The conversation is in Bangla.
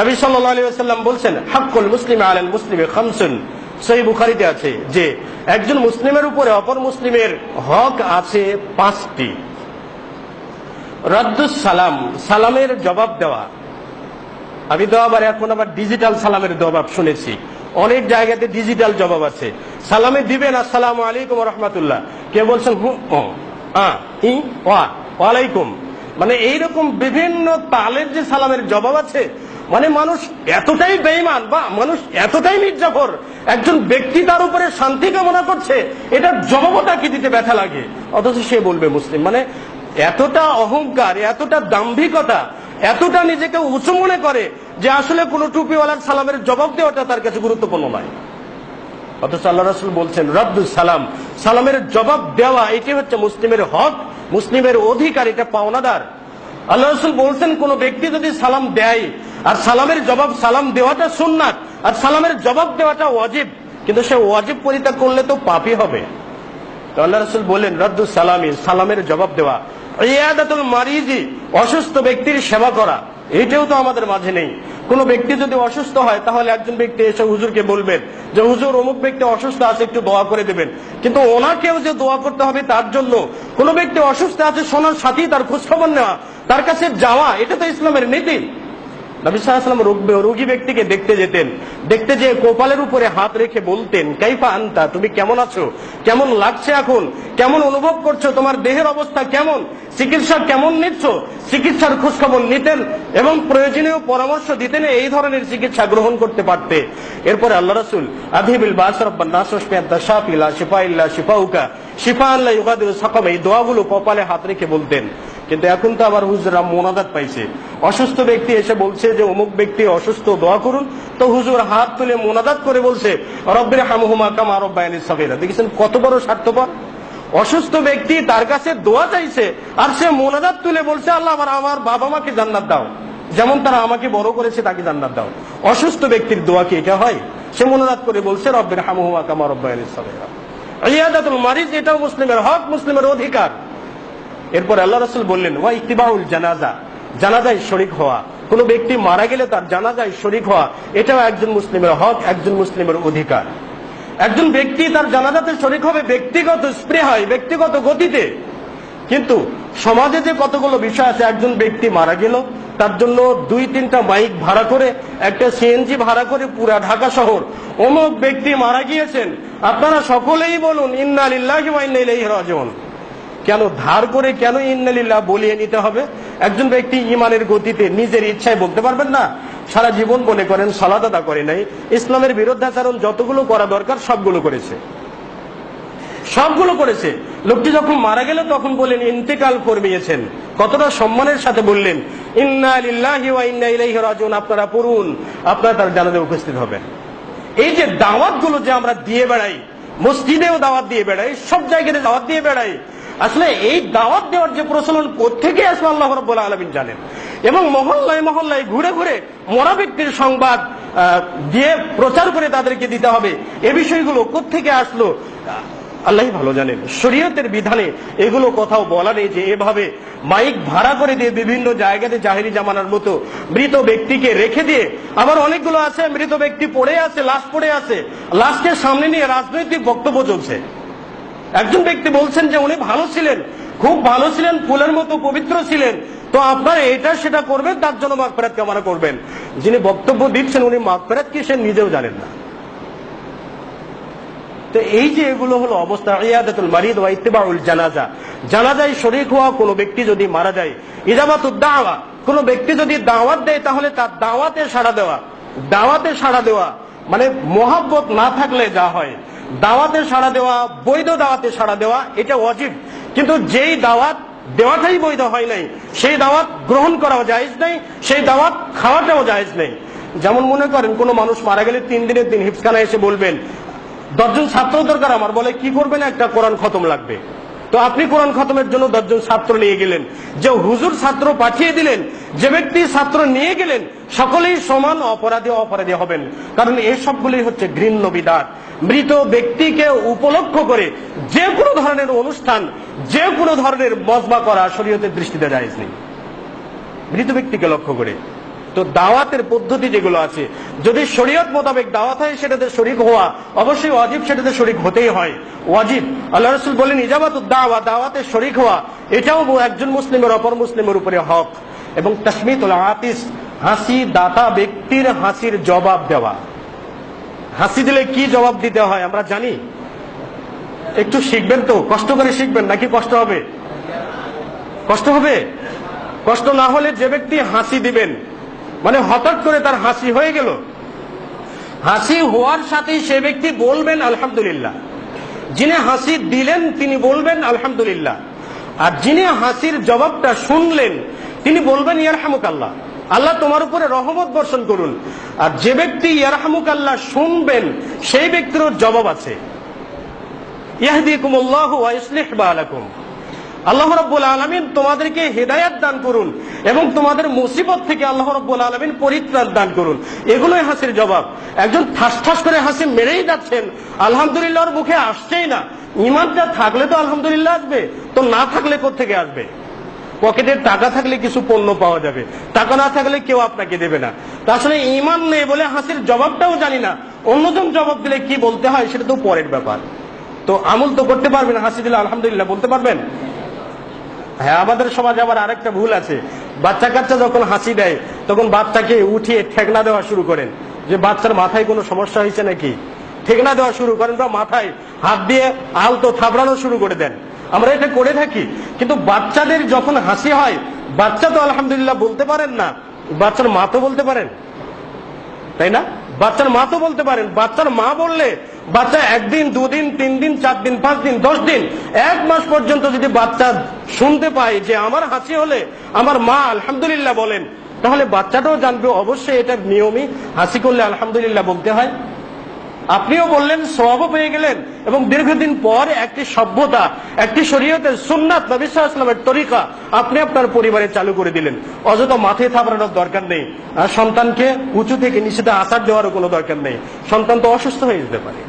নবী সাল্লাল্লাহু আলাইহি ওয়াসাল্লাম বলছেন, হাক্কুল মুসলিমি আলাল মুসলিমি খামসুন, সহিহ বুখারীতে আছে যে একজন মুসলিমের উপরে অপর মুসলিমের হক আছে 5টি। রাদ্দুস সালাম, সালামের জবাব দেওয়া। আমি তো এখন আবার ডিজিটাল সালামের জবাব শুনেছি, অনেক জায়গাতে ডিজিটাল জবাব আছে। সালামে দিবেন আসসালামু আলাইকুম ওয়া রাহমাতুল্লাহ, কেউ বলছেন ওয়ালাইকুম, মানে এইরকম বিভিন্ন তালের যে সালামের জবাব আছে, মানে মানুষ এতটাই বেঈমান বা মানুষ এতটাই মির্জাফর, একজন ব্যক্তি তার উপরে শান্তি কামনা করছে, এটার জবাবটা কি দিতে ব্যথা লাগে, অথচ সে বলবে মুসলিম। মানে এতটা অহংকার, এতটা দাম্ভিকতা, এতটা নিজেকে উঁচু মনে করে যে আসলে কোন টুপিওয়ালার সালামের জবাব দেওয়াটা তার কাছে গুরুত্বপূর্ণ নয়। অথচ আল্লাহ রাসূল বলছেন রাদ্দুস সালাম, সালামের জবাব দেওয়া, এটি হচ্ছে মুসলিমের হক, মুসলিমের অধিকার, এটা পাওনাদার। আল্লাহ রাসূল বলছেন কোন ব্যক্তি যদি সালাম দেয় আর সালামের জবাব, সালাম দেওয়াটা সুন্নাত আর সালামের জবাব দেওয়াটা ওয়াজিব, কিন্তু সে ওয়াজিব পরিত্যাগ করলে তো পাপী হবে। তো আল্লাহ রাসূল বলেন রাদ্দুস সালামি, সালামের জবাব দেওয়া। ইয়াদাতুল মারিজি, অসুস্থ ব্যক্তির সেবা করা, এটাও তো আমাদের মাঝে নেই। কোন ব্যক্তি যদি অসুস্থ হয় তাহলে একজন ব্যক্তি এসে হুজুরকে বলবেন যে হুজুর অমুক ব্যক্তি অসুস্থ আছে, একটু দোয়া করে দেবেন, কিন্তু ওনাকেও যে দোয়া করতে হবে তার জন্য, কোন ব্যক্তি অসুস্থ আছে শোনার সাথেই তার খোঁজখবর নেওয়া, তার কাছে যাওয়া, এটা তো ইসলামের নীতি। নবী সাল্লাল্লাহু আলাইহি ওয়াসাল্লাম রোগী ব্যক্তিকে দেখতে যেতেন, দেখতে যেয়ে কপালের উপরে হাত রেখে বলতেন কাইফা আনতা, তুমি কেমন আছো, কেমন লাগছে এখন, কেমন অনুভব করছো, তোমার দেহের অবস্থা কেমন, চিকিৎসা কেমন নিচ্ছ, চিকিৎসার খোঁজখবর নিতেন এবং প্রয়োজনীয় পরামর্শ দিতেন, এই ধরনের চিকিৎসা গ্রহণ করতে পারতে। এরপরে আল্লাহ রাসূল আযহিবিল বাস রাব্বান নাস ওয়াশফি আনতা শাফি লা শিফা ইল্লা শিফাউকা শিফাআন লা ইউগাদিরু সাকামা, এই দোয়াগুলো কপালে হাত রেখে বলতেন। কিন্তু এখন তো আবার হুজুররা মোনাজাত পাইছে, অসুস্থ ব্যক্তি এসে বলছে যে অমুক ব্যক্তি অসুস্থ, দোয়া করুন, তো হুজুর হাত তুলে মোনাজাত করে বলছে রব্বির হামহুমা কামা রাব্বায়ানি সগীরা। দেখেছেন কত বড় স্বার্থপর। অসুস্থ ব্যক্তি তার কাছে দোয়া চাইছে আর সে মোনাজাত তুলে বলছে আল্লাহ আমার বাবা মাকে জান্নাত দাও, যেমন তারা আমাকে বড় করেছে তাকে জান্নাত দাও। অসুস্থ ব্যক্তির দোয়া কি এটা হয়? সে মোনাজাত করে বলছে রব্বির হামহুমা কামা রাব্বায়ানি সগীরা। ইয়াদাতুল মারিজ, এটাও মুসলিমের হক, মুসলিমের অধিকার। এরপর আল্লাহ রাসূল বললেন ওয়া ইত্তিবাউল জানাজা, জানাজায় শরীক হওয়া, কোন ব্যক্তি মারা গেলে তার জানাজায় শরীক হওয়া, এটাও একজন মুসলিমের হক, একজন মুসলিমের অধিকার। একজন ব্যক্তি তার জানাজাতে শরীক হবে ব্যক্তিগত স্পৃহায়, ব্যক্তিগত গতিতে, কিন্তু সমাজে যে কতগুলো বিষয় আছে, একজন ব্যক্তি মারা গেল, তার জন্য 2-3টা মাইক ভাড়া করে, একটা সিএনজি ভাড়া করে পুরা ঢাকা শহর অমুক ব্যক্তি মারা গিয়েছেন, আপনারা সকলেই বলুন ইন্না লিল্লাহি ওয়া ইন্না ইলাইহি রাজিউন। কেন ধার করে, কেন ইন্নালিল্লাহ বলিয়ে নিতে হবে? একজন ব্যক্তি ইমানের গতিতে নিজের ইচ্ছায় বলতে পারবেন না? সারা জীবন মনে করেন সালাত আদা করে নাই, ইসলামের বিরুদ্ধাচরণ যতগুলো করা দরকার সবগুলো করেছে, সবগুলো করেছে। লোকটি যখন মারা গেল তখন বললেন ইন্তেকাল ফরমিয়েছেন, কতটা সম্মানের সাথে বললেন ইন্না লিল্লাহি ওয়া ইন্না ইলাইহি রাজিউন, আপনারা পড়ুন, আপনারা তার জানাজায় উপস্থিত হবেন। এই যে দাওয়াতগুলো যে আমরা দিয়ে বেড়াই, মসজিদেও দাওয়াত দিয়ে বেড়াই, সব জায়গাতে দাওয়াত দিয়ে বেড়াই, আসলে এই দাওয়াত দেওয়ার যে প্রচলন কোত্থেকে আসলে আল্লাহ রাব্বুল আলামিন জানেন। এবং মহল্লায় মহল্লায় ঘুরে ঘুরে মরা ব্যক্তির সংবাদ দিয়ে প্রচার করে তাদেরকে দিতে হবে, এ বিষয়গুলো কোত্থেকে আসলো আল্লাহই ভালো জানেন। শরীয়তের বিধানে এগুলো কোথাও বলা নেই যে এভাবে মাইক ভাড়া করে দিয়ে বিভিন্ন জায়গাতে জাহেরি জামানার মতো মৃত ব্যক্তিকে রেখে দিয়ে, আবার অনেকগুলো আছে মৃত ব্যক্তি পড়ে আছে, লাশ পড়ে আছে, লাশকে সামনে নিয়ে রাজনৈতিক বক্তব্য চলছে। একজন ব্যক্তি বলছেন যে উনি ভালো ছিলেন, খুব ভালো ছিলেন, ফুলের মতো পবিত্র ছিলেন, তো আপনারা এটা সেটা করবেন, তার জন্য মাগফিরাত কামনা করবেন। যিনি বক্তব্য দিচ্ছেন উনি মাগফিরাত কি সে নিজেও জানেন না। তো এই যে এগুলো হলো অবস্থা। ইয়াদাতুল মারিদ ওয়া ইত্তিবাউল জানাজা, জানাজায় শরীক হওয়া, কোন ব্যক্তি যদি মারা যায়। ইজাবাতুদ দাওয়া, কোন ব্যক্তি যদি দাওয়াত দেয় তাহলে তার দাওয়াতে সাড়া দেওয়া। দাওয়াতে সাড়া দেওয়া মানে মহব্বত না থাকলে যা হয়, দাওয়াতে সাড়া দেওয়া, বৈধ দাওয়াতে সাড়া দেওয়া, এটা ওয়াজিব। কিন্তু যেই দাওয়াত দেওয়াটাই বৈধ হয় নাই, সেই দাওয়াত গ্রহণ করাও জায়েজ নেই, সেই দাওয়াত খাওয়াটাও জায়েজ নেই। যেমন মনে করেন কোন মানুষ মারা গেলে 3 দিনের দিন হিফজখানায় এসে বলবেন 10 জন ছাত্র দরকার আমার, বলে কি করবেন, একটা কোরআন খতম লাগবে। তো আপনি কোরআন খতমের জন্য 10 জন ছাত্র নিয়ে গেলেন, যে হুজুর ছাত্র পাঠিয়ে দিলেন, যে ব্যক্তি ছাত্র নিয়ে গেলেন, সকলেই সমান অপরাধী হবেন, কারণ এই সবগুলি হচ্ছে ঘৃণ্য বিদআত। মৃত ব্যক্তিকে উপলক্ষ করে যে কোনো ধরনের অনুষ্ঠান, যে কোনো ধরনের মজমা করা শরীয়তের দৃষ্টিতে জায়েজ নেই। মৃত ব্যক্তিকে লক্ষ্য করে তো দাওয়াতের পদ্ধতি যেগুলো আছে, যদি শরীয়ত মোতাবেক দাওয়াত হয় সেটাতে শরীক হওয়া অবশ্যই ওয়াজিব, সেটাতে শরীক হতেই হয়, ওয়াজিব। আল্লাহ রাসূল বলেন ইজাবাতুদ দাওয়া, দাওয়াতে শরীক হওয়া এটাও একজন মুসলিমের অপর মুসলিমের উপরে হক। এবং তাশমিতুল আতিস, হাসি দাতা ব্যক্তির হাসির জবাব দেওয়া। হাসি দিলে কি জবাব দিতে হয় আমরা জানি? একটু শিখবেন তো, কষ্ট করে শিখবেন নাকি কষ্ট হবে? কষ্ট হবে। কষ্ট না হলে যে ব্যক্তি হাসি দিবেন, মানে হঠাৎ করে তার হাসি হয়ে গেল, হাসি হওয়ার সাথেই সে ব্যক্তি বলবেন আলহামদুলিল্লাহ। যিনি হাসি দিলেন তিনি বলবেন আলহামদুলিল্লাহ, আর যিনি হাসির জবাবটা শুনলেন তিনি বলবেন ইয়ারহামুকাল্লাহ, আল্লাহ তোমার উপরে রহমত বর্ষণ করুন। আর যে ব্যক্তি ইয়ারহামুকাল্লাহ শুনবেন সেই ব্যক্তিরও জবাব আছে, ইয়াহদিকুমুল্লাহু ওয়া ইউসলিহ বালাকুম, আল্লাহ রাব্বুল আলামিন তোমাদেরকে হেদায়েত দান করুন এবং তোমাদের মুসিবত থেকে আল্লাহ রাব্বুল আলামিন পরিত্রাণ দান করুন। এগুলোই হাসির জবাব। একজন ঠাস ঠাস করে হাসি মেরেই যাচ্ছেন, আলহামদুলিল্লাহর মুখে আসছেই না। ঈমানটা থাকলে তো আলহামদুলিল্লাহ আসবে, তো না থাকলে কোত্থেকে আসবে? পকেটের টাকা থাকলে কিছু পণ্য পাওয়া যাবে, টাকা না থাকলে কেউ আপনাকে দেবে না। তা আসলে ঈমান নেই বলে হাসির জবাবটাও জানি না, অন্যজন জবাব দিলে কি বলতে হয় সেটা তো পরের ব্যাপার। তো আমল তো করতে পারবেন, হাসি দিলে আলহামদুলিল্লাহ বলতে পারবেন। হ্যাঁ, আমাদের সমাজে আবার আরেকটা ভুল আছে, বাচ্চা কাচ্চা যখন হাসি দেয় তখন বাচ্চাকে উঠিয়ে ঠেকনা দেওয়া শুরু করেন, যে বাচ্চার মাথায় কোনো সমস্যা হয়েছে নাকি, ঠেকনা দেওয়া শুরু করেন বা মাথায় হাত দিয়ে আলতো থাবড়ানো শুরু করে দেন। আমরা এটা করে থাকি, কিন্তু বাচ্চাদের যখন হাসি হয়, বাচ্চা তো আলহামদুলিল্লাহ বলতে পারেন না, বাচ্চার মা তো বলতে পারেন, তাই না? বাচ্চার মা তো বলতে পারেন। বাচ্চার মা বললে বাচ্চা একদিন, দুদিন, 3 দিন, 4 দিন, 5 দিন, 10 দিন, 1 মাস পর্যন্ত যদি বাচ্চা শুনতে পায় যে আমার হাসি হলে আমার মা আলহামদুলিল্লাহ বলেন, তাহলে বাচ্চাটাও জানবে অবশ্যই এটা নিয়মই, হাসি করলে আলহামদুলিল্লাহ বলতে হয়। আপনিও বললেন, সওয়াবও পেয়ে গেলেন, এবং দীর্ঘদিন পর একটি সভ্যতা, একটি শরীয়তের সুন্নাত, নবী সাল্লাল্লাহু আলাইহি ওয়াসাল্লামের তরিকা আপনি আপনার পরিবারে চালু করে দিলেন। অযথা মাথায় থাপড়ানোর দরকার নেই, আর সন্তানকে উঁচু থেকে নিচেতে আছাড় দেওয়ারও কোনো দরকার নেই, সন্তান তো অসুস্থ হয়ে যেতে পারে।